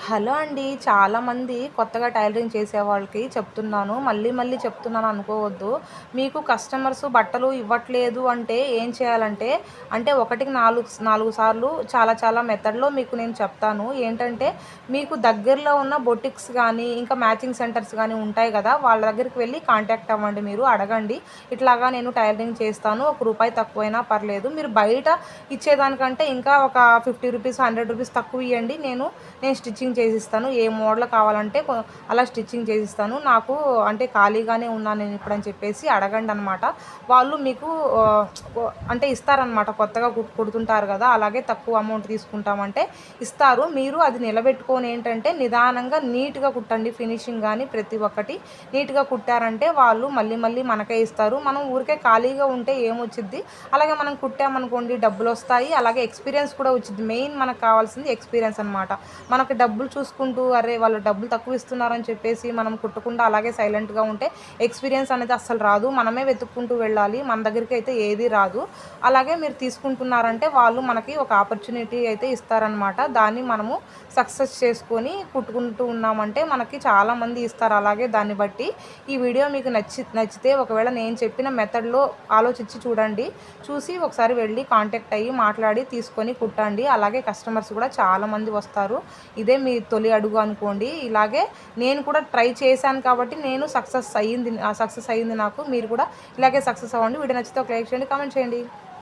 Hello అండి. చాలామంది కొత్తగా టైలరింగ్ చేసే వాళ్ళకి చెప్తున్నాను. మళ్ళీ మళ్ళీ చెప్తున్నాను అనుకోవద్దు. మీకు కస్టమర్స్ బట్టలు ఇవ్వట్లేదు అంటే ఏం చేయాలంటే, ఒకటికి 4 సార్లు చాలా చాలా మెథడ్‌లో మీకు నేను చెప్తాను. ఏంటంటే, మీకు దగ్గరలో ఉన్న బొటిక్స్ గానీ, ఇంకా మ్యాచింగ్ సెంటర్స్ గానీ ఉంటాయి గదా! వాళ్ళ దగ్గరికి వెళ్లి కాంటాక్ట్ అవ్వండి మీరు. అడగండి. ఇట్లాగా నేను టైలరింగ్ చేస్తాను. ఒక రూపాయి తక్కువైనా పర్లేదు. మీరు బయట ఇచ్చేదానికంటే ఇంకా ఒక రూ. 50, రూ. 100 తక్కువ ఇయ్యండి. నేను స్టిచ్చింగ్ చేసిస్తాను. ఏ మోడల్ కావాలంటే అలా స్టిచ్చింగ్ చేసిస్తాను. నాకు ఖాళీగానే ఉన్నాను నేనిప్పుడని చెప్పేసి అడగండనమాట. వాళ్ళు మీకు ఆహ్, ఇస్తారనమాట. కొత్తగా కుడుతుంటారు గదా! అలాగే తక్కువ అమౌంట్ తీసుకుంటామంటే ఇస్తారు. మీరు అది నిలబెట్టుకొని ఏంటంటే నిదానంగా నీట్‌గా కుట్టండి. ఫినిషింగ్ గాని ప్రతి ఒక్కటి నీట్‌గా కుట్టారంటే వాళ్ళు మళ్ళీ మళ్ళీ మనకే ఇస్తారు. మనం ఊరికే ఖాళీగా ఉంటే ఏమొచ్చిద్ది? అలాగే మనం కుట్టామనుకోండి డబ్బులొస్తాయి. అలాగే ఎక్స్‌పీరియన్స్ కూడా వచ్చిద్ది. మెయిన్ మనకు కావాల్సింది ఎక్స్‌పీరియన్స్ అనమాట. మనకు డబ్బులు చూసుకుంటూ అరే! వాళ్ళు డబ్బులు తక్కువ ఇస్తున్నారని చెప్పేసి మనం కుట్టకుండా అలాగే సైలెంట్‌గా ఉంటే ఎక్స్‌పీరియన్స్ అనేది అస్సలు రాదు. మనమే వెతుక్కుంటూ వెళ్ళాలి. మన దగ్గరికైతే ఏది రాదు. అలాగే మీరు తీసుకుంటున్నారంటే వాళ్ళు మనకి ఒక ఆపర్చునిటీ అయితే ఇస్తారనమాట. దాన్ని మనము సక్సెస్ చేసుకొని కుట్టుకుంటూ ఉన్నామంటే మనకి చాలామంది ఇస్తారు. అలాగే దాన్ని బట్టి ఈ వీడియో మీకు నచ్చితే ఒకవేళ నేను చెప్పిన మెథడ్‌లో ఆలోచించి చూడండి. చూసి ఒకసారి వెళ్లి కాంటాక్ట్ అయ్యి మాట్లాడి తీసుకొని కుట్టండి. అలాగే కస్టమర్స్ కూడా చాలామంది వస్తారు. ఇదే మీ తొలి అడుగు అనుకోండి. ఇలాగే నేను కూడా ట్రై చేశాను కాబట్టి నేను సక్సెస్ అయ్యింది నాకు. మీరు కూడా ఇలాగే సక్సెస్ అవ్వండి. వీడియో నచ్చితే ఒక లైక్ చేయండి, కామెంట్ చేయండి.